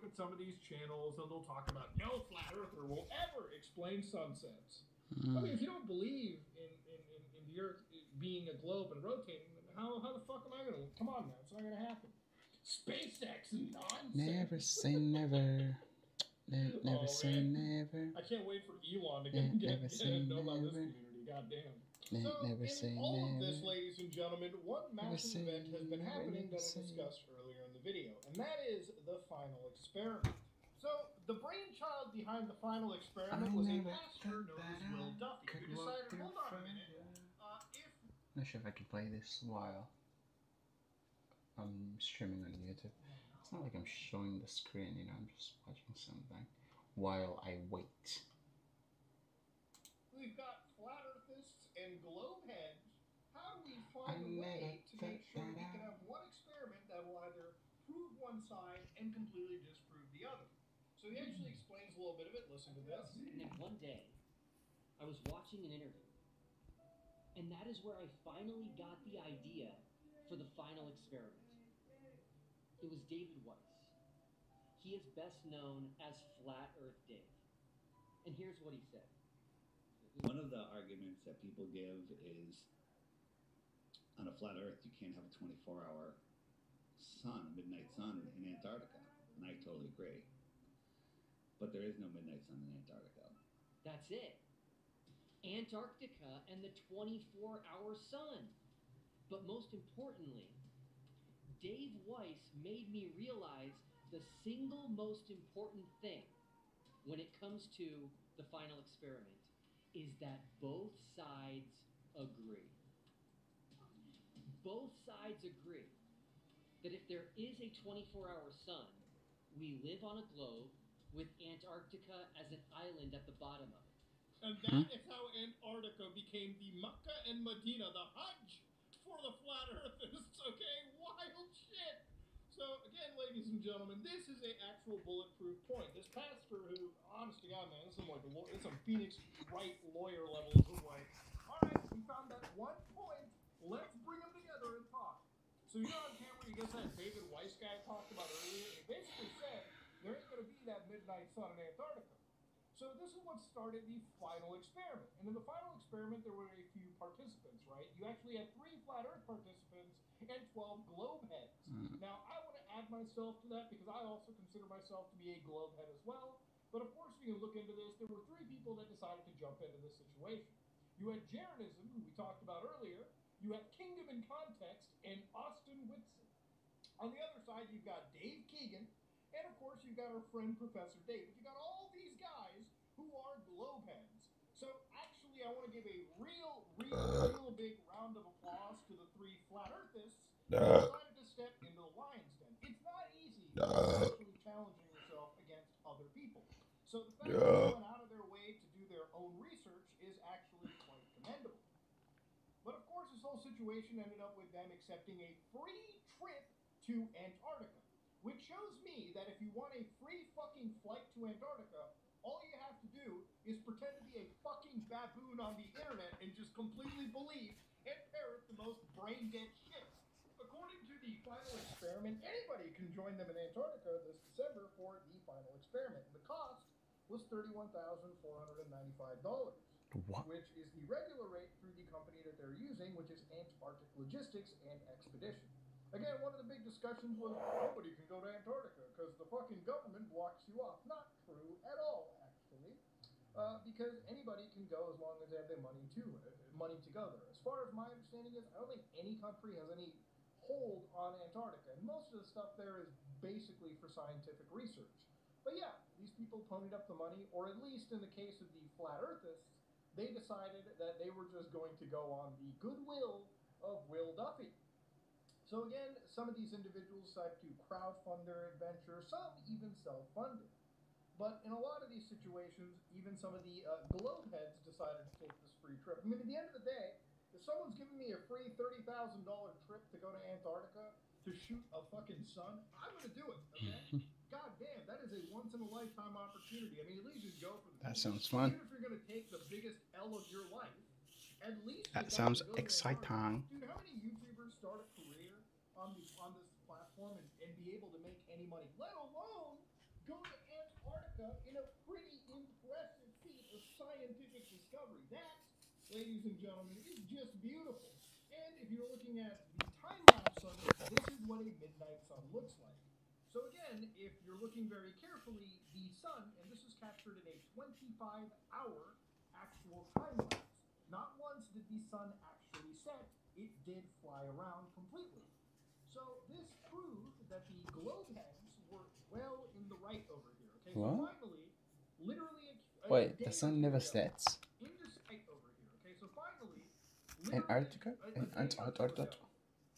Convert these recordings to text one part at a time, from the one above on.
look at some of these channels and they'll talk about no flat earther will ever explain sunsets. I mean, if you don't believe in the Earth being a globe and rotating, then how the fuck am I gonna? Come on now, it's not gonna happen. SpaceX nonsense. Never say never. Never say never. I can't wait for Elon to get know about this community. Goddamn. Never say in all never. of this, ladies and gentlemen, one massive event has been happening that I discussed earlier in the video, and that is the final experiment. So, the brainchild behind the final experiment was a pastor known as Will Duffy, who decided, hold on a minute, I'm not sure if I can play this while I'm streaming on YouTube. It's not like I'm showing the screen, you know, I'm just watching something while I wait. We've got flat earthists and globe heads. How do we find a way to make sure we can have one experiment that will either prove one side and completely disprove the other? So he actually explains a little bit of it. Listen to this. And then one day, I was watching an interview, and that is where I finally got the idea for the final experiment. It was David Weiss. He is best known as Flat Earth Dave. And here's what he said. One of the arguments that people give is on a flat Earth, you can't have a 24-hour sun, midnight sun in Antarctica. And I totally agree. But there is no midnight sun in Antarctica. That's it. Antarctica and the 24-hour sun. But most importantly, Dave Weiss made me realize the single most important thing when it comes to the final experiment is that both sides agree. Both sides agree that if there is a 24-hour sun, we live on a globe with Antarctica as an island at the bottom of it. And that is how Antarctica became the Mecca and Medina, the Hajj for the flat earthers, okay? Wild shit! So, again, ladies and gentlemen, this is an actual bulletproof point. This pastor who, honest to God, man, this is like some Phoenix Wright lawyer levels of like, all right, we found that one point, let's bring them together and talk. So you know on camera, you guess that David Weiss guy talked about earlier? He basically said, there ain't going to be that midnight sun in Antarctica. So this is what started the final experiment. And in the final experiment, there were a few participants, right? You actually had 3 flat Earth participants and 12 globe heads. Now, I want to add myself to that because I also consider myself to be a globe head as well. But of course, if you look into this, there were 3 people that decided to jump into this situation. You had Jaronism, who we talked about earlier. You had Kingdom in Context and Austin Whitson. On the other side, you've got Dave Keegan. And of course, you've got our friend Professor Dave. But you got all these guys who are globe heads. So actually, I want to give a real big round of applause to the 3 flat earthists who decided to step into the lion's den. It's not easy actually challenging yourself against other people. So the fact that they went out of their way to do their own research is actually quite commendable. But of course, this whole situation ended up with them accepting a free trip to Antarctica. Which shows me that if you want a free fucking flight to Antarctica, all you have to do is pretend to be a fucking baboon on the internet and just completely believe and parrot the most brain-dead shit. According to the final experiment, anybody can join them in Antarctica this December for the final experiment. The cost was $31,495. What? Which is the regular rate through the company that they're using, which is Antarctic Logistics and Expedition. Again, one of the big discussions was nobody can go to Antarctica because the fucking government blocks you off. Not true at all, actually, because anybody can go as long as they have the money to go there. As far as my understanding is, I don't think any country has any hold on Antarctica, and most of the stuff there is basically for scientific research. But yeah, these people ponied up the money, or at least in the case of the flat earthists, they decided that they were just going to go on the goodwill of Will Duffy. So again, some of these individuals decided to crowdfund their adventure, some even self-funded. But in a lot of these situations, even some of the globe heads decided to take this free trip. I mean, at the end of the day, if someone's giving me a free $30,000 trip to go to Antarctica to shoot a fucking sun, I'm going to do it, okay? God damn, that is a once-in-a-lifetime opportunity. I mean, at least just go for the... That sounds fun. Even if you're going to take the biggest L of your life, at least... That sounds exciting. Dude, how many YouTubers start a career on this platform and be able to make any money, let alone discovery. That, ladies and gentlemen, is just beautiful. And if you're looking at the time-lapse of it, this is what a midnight sun looks like. So again, if you're looking very carefully, the sun, and this is captured in a 25-hour actual time lapse. Not once did the sun actually set, it did fly around completely. So this proved that the globe heads were well in the right over here. Okay, so What? finally, literally a Wait, day the or sun two never ago, sets? in this right over here. Okay, so finally, Antarctica? a day or two Antarctica? ago,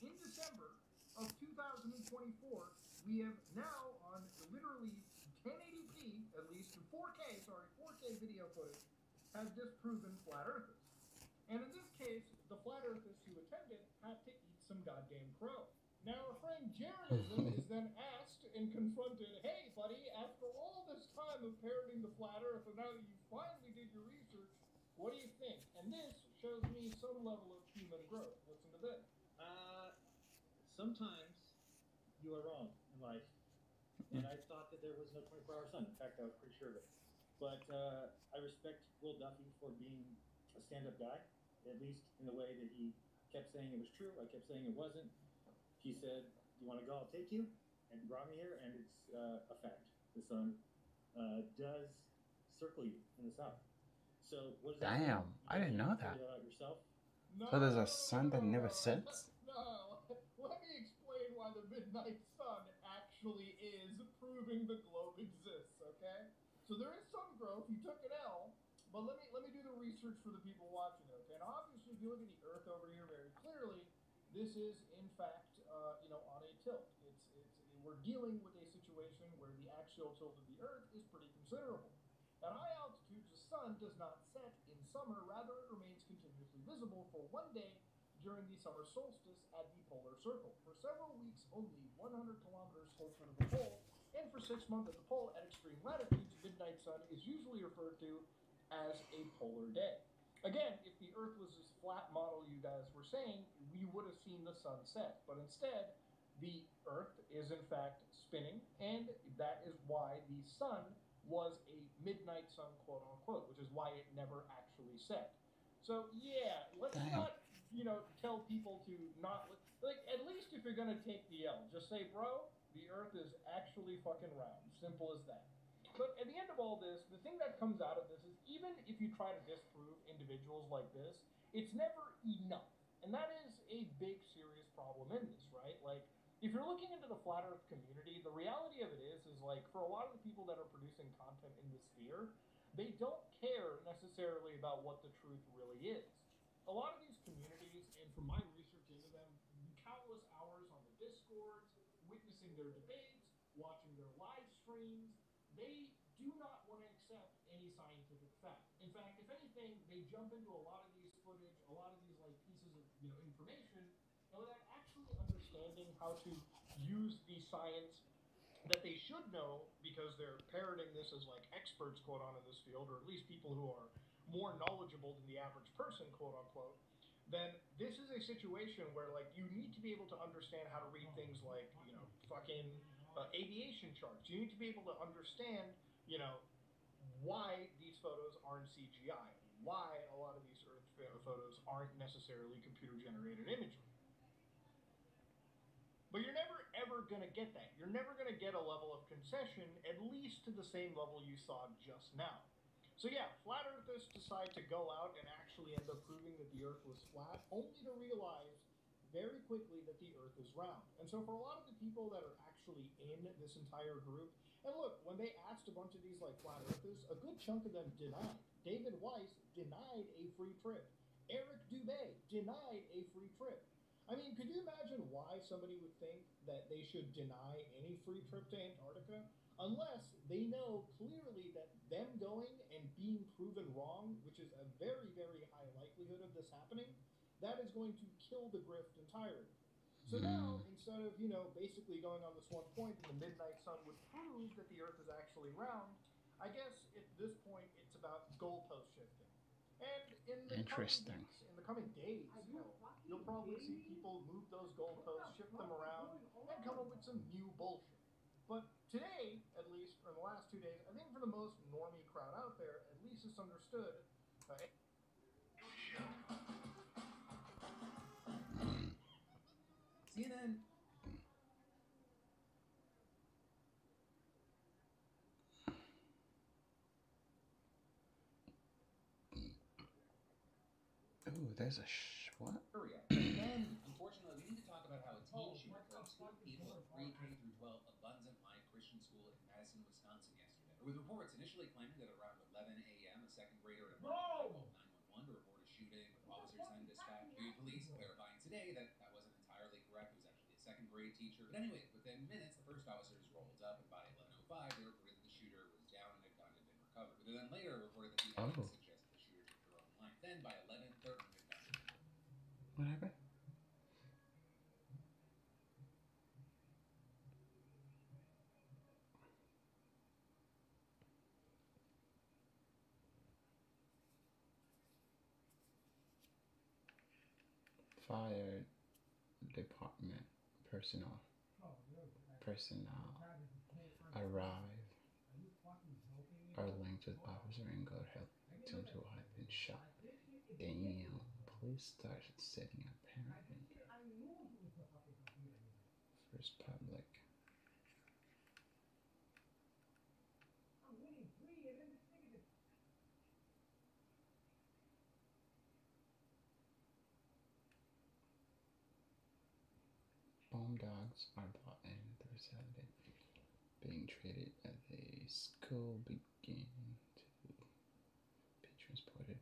in December of 2024, we have now on literally 1080p, at least 4K, sorry, 4K video footage, has disproven flat earthers. And in this case, the flat earthers who attended had to eat some goddamn crow. Now, our friend Jaronism is then asked and confronted, hey, buddy, after all this time of parroting the flat earth, and now that you finally did your research, what do you think? And this shows me some level of human growth. Listen to this. Sometimes you are wrong in life. And I thought that there was no 24-hour sun. In fact, I was pretty sure of it. But I respect Will Duffy for being a stand-up guy, at least in the way that he kept saying it was true. I kept saying it wasn't. He said, you want to go, I'll take you. And brought me here, and it's a fact. The sun does circle you in the south. So what does that mean? Damn, I didn't know that. Yourself? No, So there's a sun that never sets? No, let me explain why the midnight sun actually is proving the globe exists, okay? So there is sun growth, you took an L, but let me do the research for the people watching it, okay? And obviously, if you look at the Earth over here very clearly, this is, in fact, on a tilt. We're dealing with a situation where the axial tilt of the Earth is pretty considerable. At high altitudes, the sun does not set in summer, rather it remains continuously visible for one day during the summer solstice at the polar circle. For several weeks only, 100 kilometers closer to the pole, and for 6 months at the pole at extreme latitudes, midnight sun is usually referred to as a polar day. Again, if the Earth was this flat model you guys were saying, we would have seen the sun set. But instead, the Earth is in fact spinning, and that is why the sun was a midnight sun, quote unquote, which is why it never actually set. So yeah, let's not, tell people to not, like, at least if you're gonna take the L, just say, bro, the Earth is actually fucking round. Simple as that. But at the end of all this, the thing that comes out of this is even if you try to disprove individuals like this, it's never enough. And that is a big, serious problem in this, right? Like, if you're looking into the flat earth community, the reality of it is like, for a lot of the people that are producing content in this sphere, they don't care necessarily about what the truth really is. A lot of these communities, and from my research into them, countless hours on the Discords, witnessing their debates, watching their live streams, they do not want to accept any scientific fact. In fact, if anything, they jump into a lot of these footage, a lot of these like pieces of information, and without actually understanding how to use the science that they should know, because they're parroting this as like experts, quote on in this field, or at least people who are more knowledgeable than the average person, quote unquote, then this is a situation where like you need to be able to understand how to read things like fucking aviation charts. You need to be able to understand why these photos aren't CGI, why a lot of these Earth photos aren't necessarily computer generated imagery. But you're never ever going to get that. You're never going to get a level of concession, at least to the same level you saw just now. So yeah, flat earthers decide to go out and actually end up proving that the Earth was flat, only to realize very quickly that the Earth is round. And so for a lot of the people that are actually in this entire group, and look, when they asked a bunch of these like flat earthers, a good chunk of them denied. David Weiss denied a free trip. Eric Dubé denied a free trip. I mean, could you imagine why somebody would think that they should deny any free trip to Antarctica? Unless they know clearly that them going and being proven wrong, which is a very, very high likelihood of this happening, that is going to kill the grift entirely. So now, instead of, basically going on this one point and the midnight sun would prove that the Earth is actually round, I guess at this point it's about goalpost shifting. And in the Interesting. coming days, you'll probably see people move those goalposts, shift them around, and come up with some new bullshit. But today, at least, or in the last 2 days, I think for the most normie crowd out there, at least it's understood CNN. Oh, there's a what? Area. And then, unfortunately, we need to talk about how a teen shooter killed two people at a pre-K through 12 Abundant Life Christian School in Madison, Wisconsin yesterday. With reports initially claiming that around 11 a.m., a second grader at Abundant High called 911 to report a shooting, with officers then dispatched. Police clarifying today that that wasn't entirely correct. It was actually a second grade teacher. But anyway, within minutes, the first officers rolled up, and by 11:05, they reported that the shooter was down and a gun had been recovered. But then later reported that the evidence suggested the shooter took their own life. Then by 11:30, the gun had been What happened? Fire department personnel arrive are linked with officer and go help victims who have been shot. Damn, police started setting up apparently. First public. Bomb dogs are brought in Thursday, being treated as a school begin to be transported.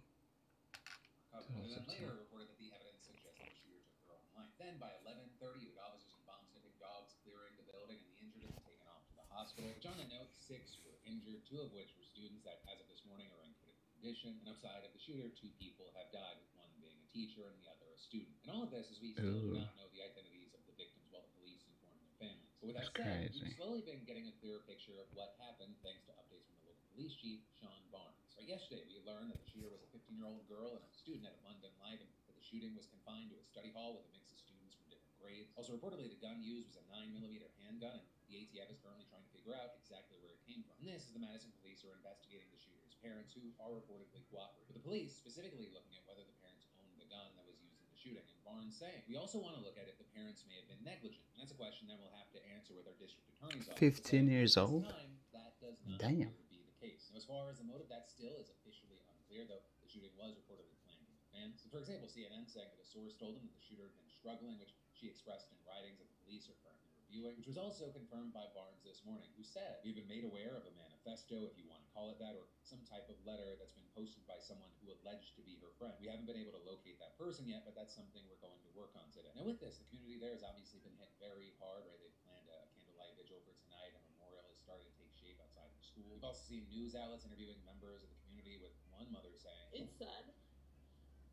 recovered. Then later reported that the evidence suggested the shooter took their own life. Then by 11:30, with officers and bomb-sniffing dogs clearing the building, and the injured have been taken off to the hospital. Which on that note, 6 were injured, 2 of which were students that, as of this morning, are in critical condition. And outside of the shooter, 2 people have died, with one being a teacher and the other a student. And all of this is we still do not know the identities of the victims while the police inform their families. But with that said, we've slowly been getting a clearer picture of what happened thanks to updates from the local police chief, Sean Barnes. Right, yesterday, we learned that the shooter was a 15-year-old girl and a student at Abundant Life, and that the shooting was confined to a study hall with a mix of students from different grades. Also, reportedly, the gun used was a 9mm handgun, and the ATF is currently trying to figure out exactly where it came from. And this is the Madison police who are investigating the shooter's parents, who are reportedly cooperating. But the police specifically looking at whether the parents owned the gun that was used in the shooting. And Barnes saying, we also want to look at if the parents may have been negligent. And that's a question that we'll have to answer with our district attorney's office. 15 years old? That does not Damn. appear to be the case. Now, as far as the motive, that still is officially unclear, though the shooting was reportedly planned in advance. So, for example, CNN saying that a source told them that the shooter had been struggling, which she expressed in writings that the police are currently reviewing, which was also confirmed by Barnes this morning, who said, we've been made aware of a manifesto, if you want to call it that, or some type of letter that's been posted by someone who alleged to be her friend. We haven't been able to locate that person yet, but that's something we're going to work on today. Now, with this, the community there has obviously been hit very hard, right? They've planned a candlelight vigil for tonight. A memorial is starting to take shape outside of the school. We've also seen news outlets interviewing members of the community, with one mother saying, it's sad,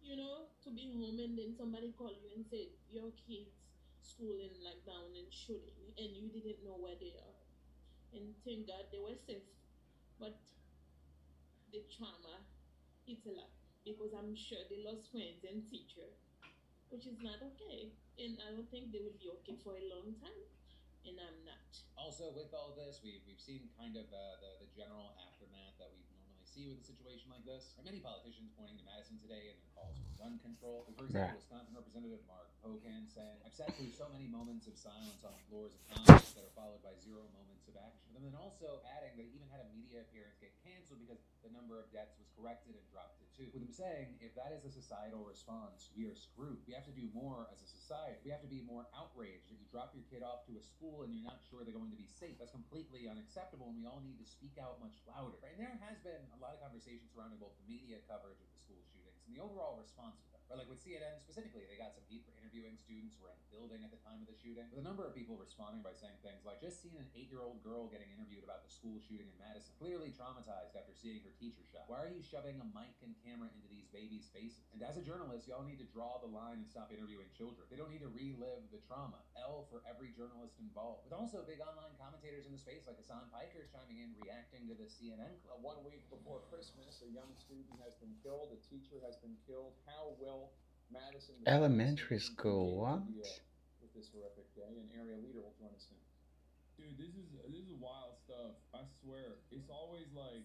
you know, to be home and then somebody call you and say your kids school in like down and shooting and you didn't know where they are. And thank God they were safe. But the trauma, it's a lot because I'm sure they lost friends and teacher, which is not okay. And I don't think they will be okay for a long time. And I'm not. Also, with all this, we've seen kind of the general aftermath that we normally see with a situation like this. Many politicians pointing to Madison today in their calls for gun control. For example, Wisconsin Representative Mark Hogan saying, I've sat through so many moments of silence on the floors of Congress that are followed by 0 moments of action. And then also adding that he even had a media appearance get canceled because the number of deaths was corrected and dropped to 2. With him saying, if that is a societal response, we are screwed. We have to do more as a society. We have to be more outraged if you drop your kid off to a school and you're not sure they're going to be safe. That's completely unacceptable, and we all need to speak out much louder. Right? And there has been a lot of conversation surrounding both the media coverage of the school shootings and the overall response to them. Right? Like with CNN specifically, they got some heat for interviewing students who were in the building at the time of the shooting. With a number of people responding by saying things like, just seen an 8-year-old girl getting interviewed about the school shooting in Madison, clearly traumatized after seeing her teacher shot. Why are you shoving a mic and camera into these babies' faces? And as a journalist, y'all need to draw the line and stop interviewing children. They don't need to relive the trauma. L for every journalist involved. With also big online commentators in the space like Hassan Piker chiming in, reacting to the CNN clip. 1 week before Christmas, a young student has been killed, a teacher has been killed. How will Madison elementary school, what? With this horrific day, an area leader will join us soon. Dude, this is wild stuff. I swear, it's always like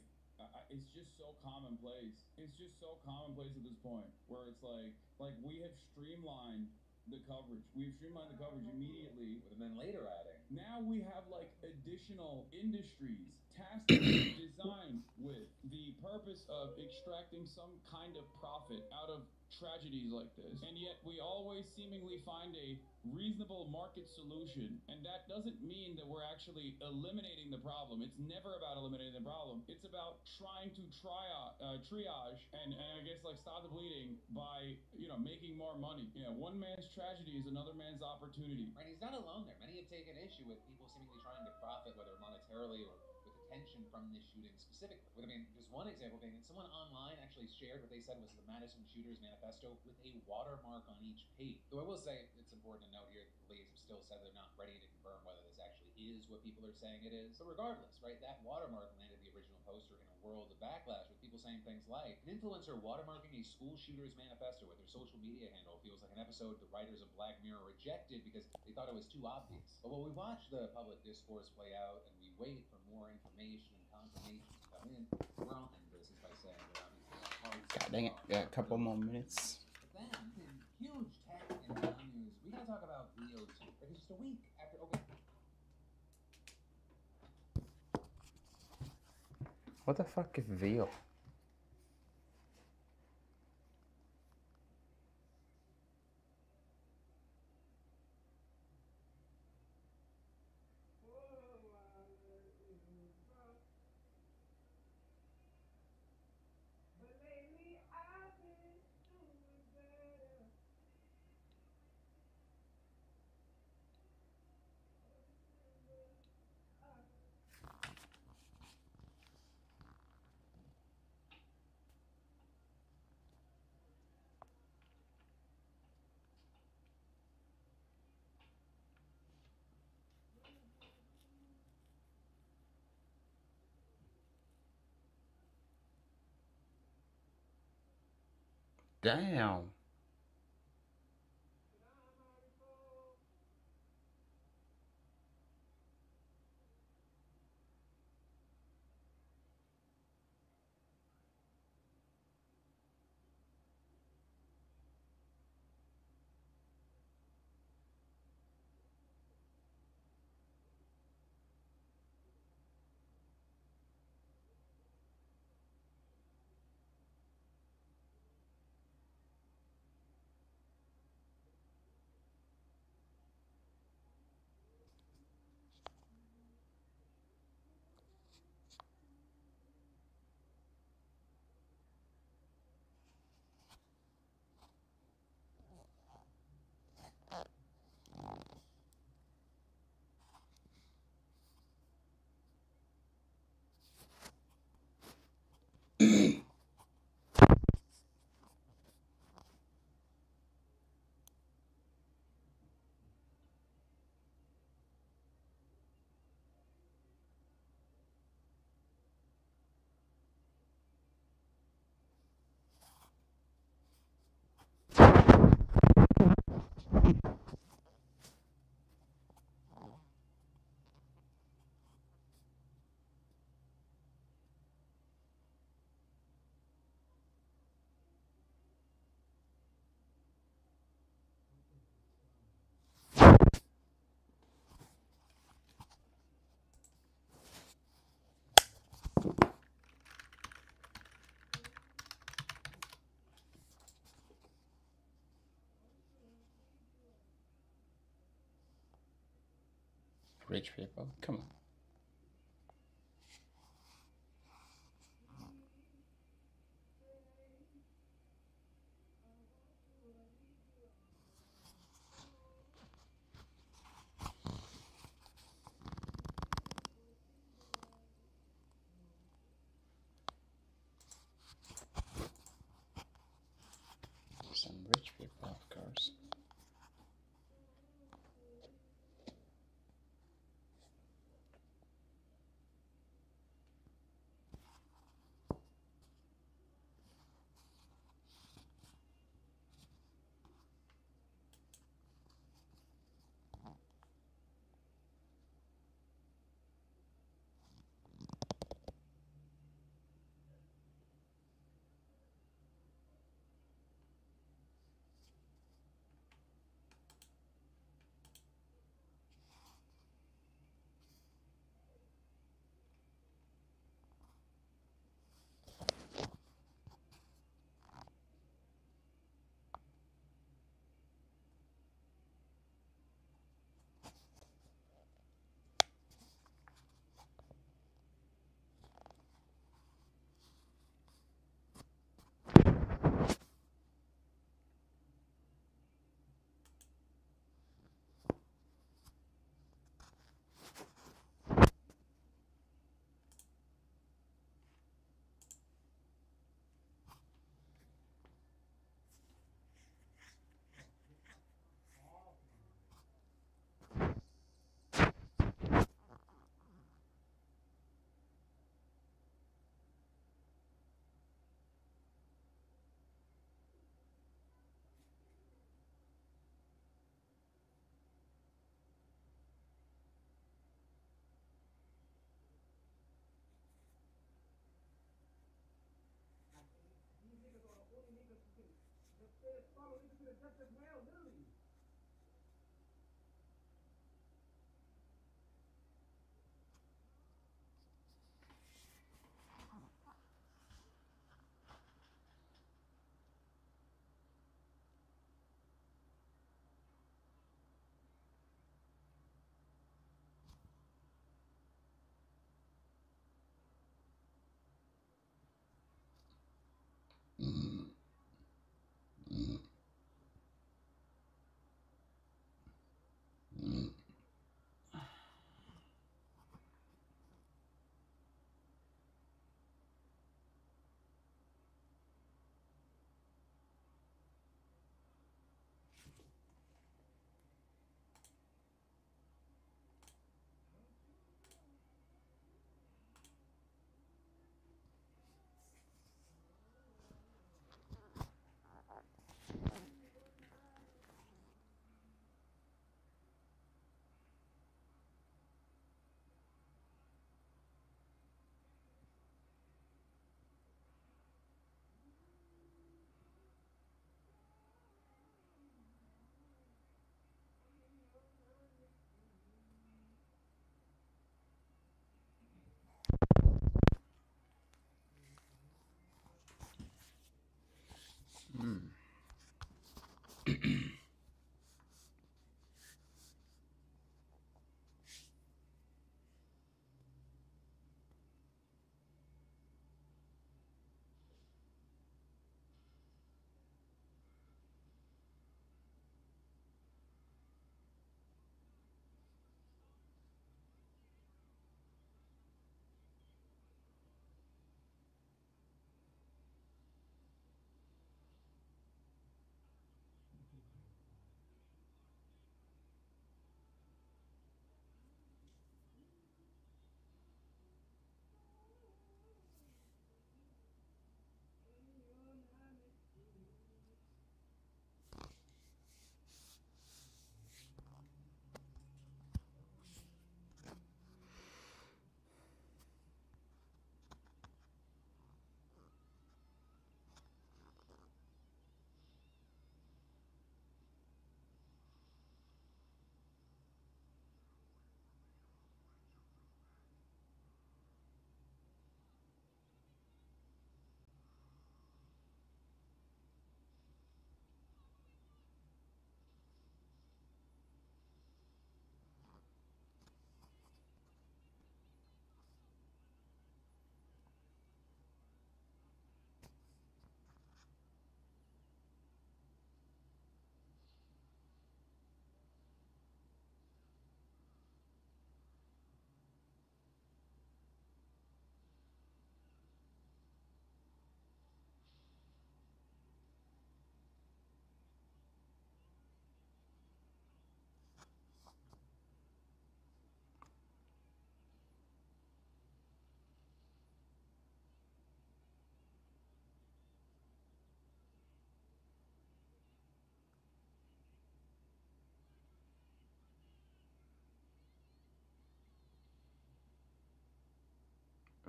it's just so commonplace. It's just so commonplace at this point, where it's like we have streamlined the coverage. We've streamlined the coverage immediately. And then later adding, now we have like additional industries tasked and designed with the purpose of extracting some kind of profit out of tragedies like this. And yet we always seemingly find a reasonable market solution. And that doesn't mean that we're actually eliminating the problem. It's never about eliminating the problem. It's about trying to triage and I guess like stop the bleeding by, you know, making more money. You know, one man's tragedy is another man's opportunity. Right, he's not alone there. Many have taken issue with people seemingly trying to profit, whether monetarily or with attention from this shooting specifically. I mean, just one example being that someone online actually shared what they said was the Madison Shooters Manifesto with a watermark on each page. Though I will say it's important to note here that the police have still said they're not ready to confirm whether this actually is what people are saying it is. But regardless, right, that watermark landed the original poster in a world of backlash with people saying things like, an influencer watermarking a school shooter's manifesto with their social media handle feels like an episode the writers of Black Mirror rejected because they thought it was too obvious. But while we watch the public discourse play out and we wait for more information and confirmation to come in, we're on this by saying that obviously God dang it, got a couple more minutes. But then, in huge tech and non-news, we gotta talk about VO2. Because just a week after, What the fuck is veal? Damn. Rich people, come on. Some rich people, of course.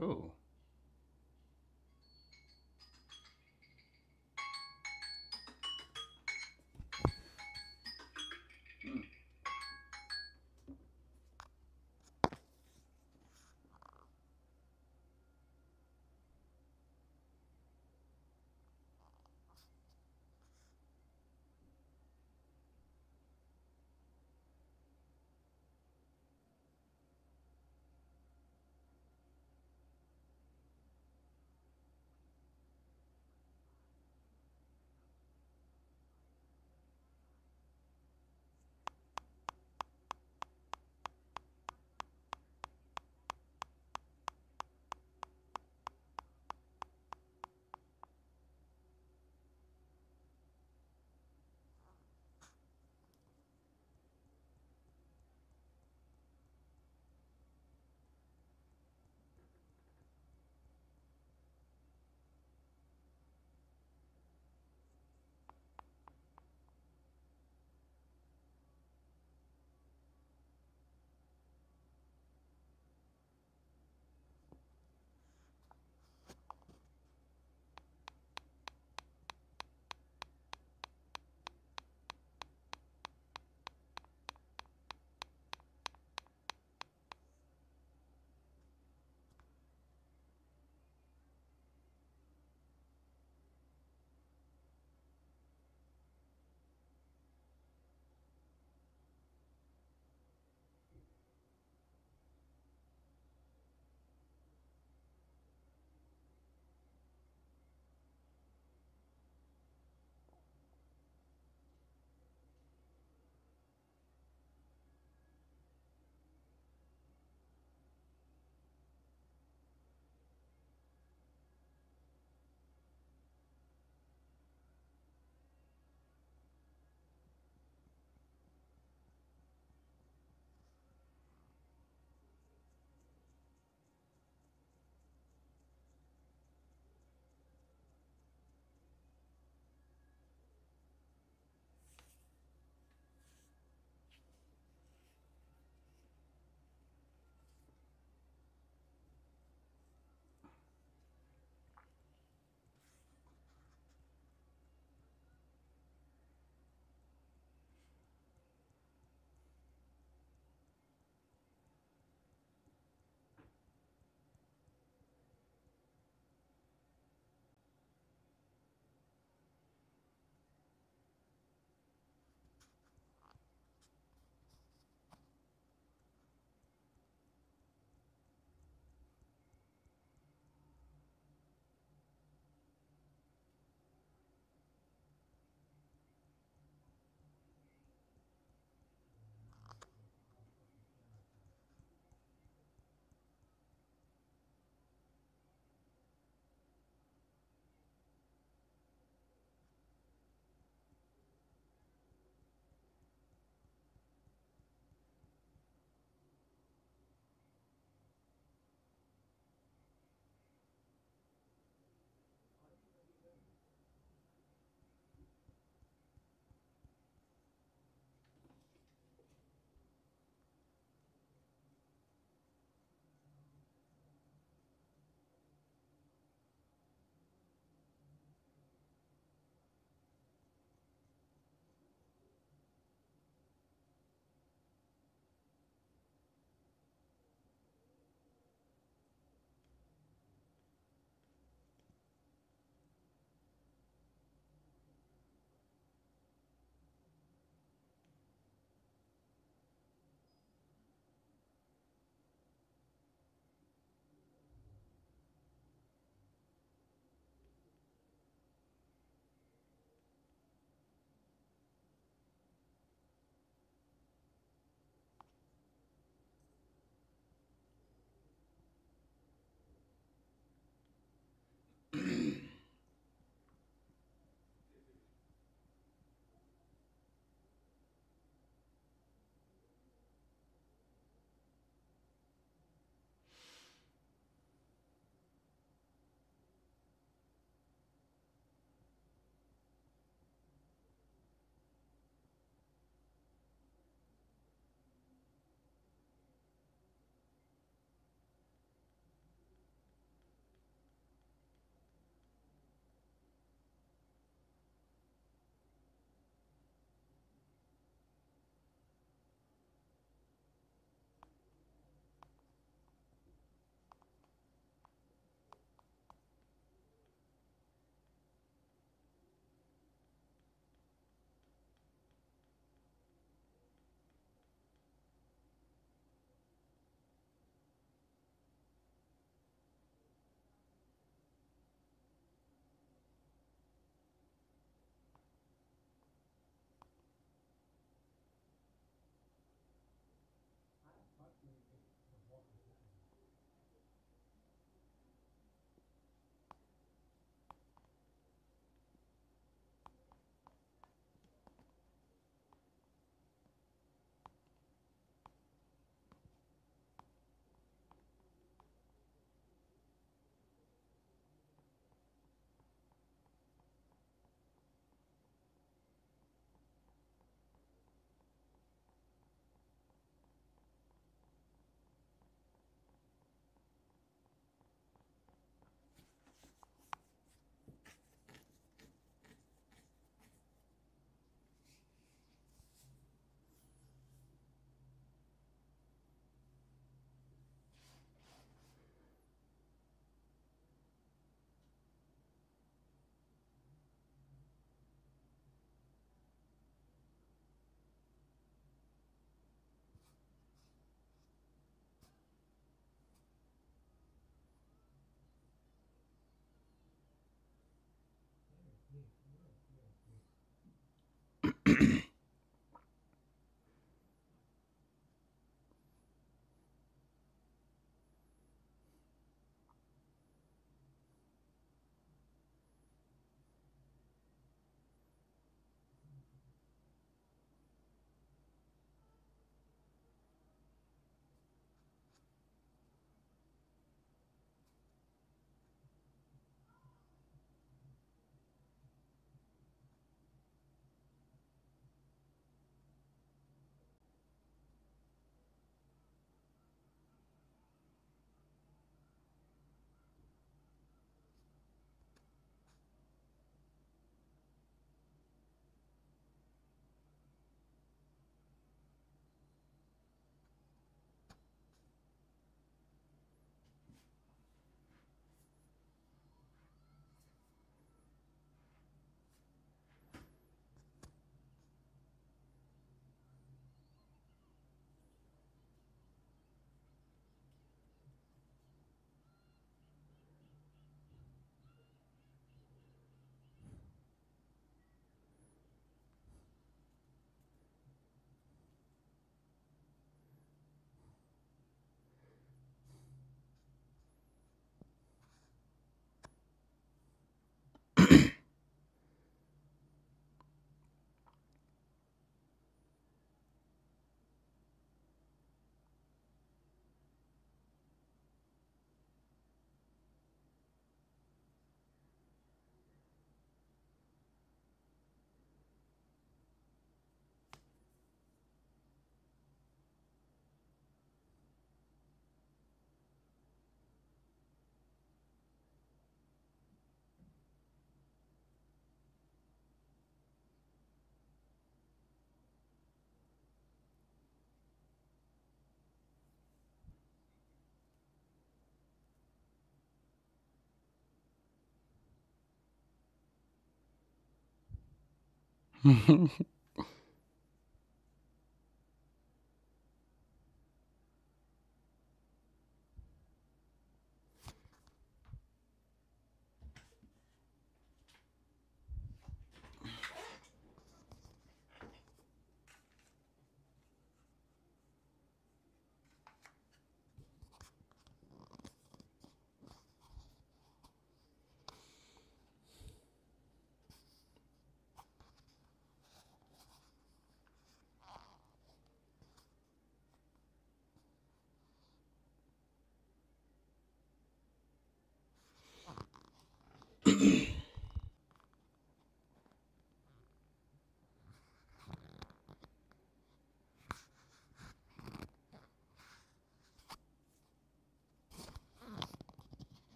Oh.